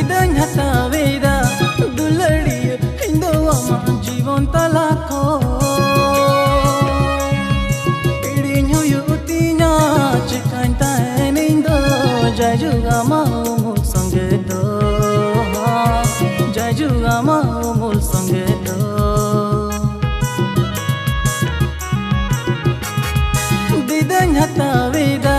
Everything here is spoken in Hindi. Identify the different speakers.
Speaker 1: बिदाय हतावेदा दुलड़ी हिंदो आमा जीवन तलाको इडिन हुयुतिना चिकान तानिंदो जाजुगा माउमुल संगे दो जाजुगा माउमुल संगे दो बिदाय हतावेदा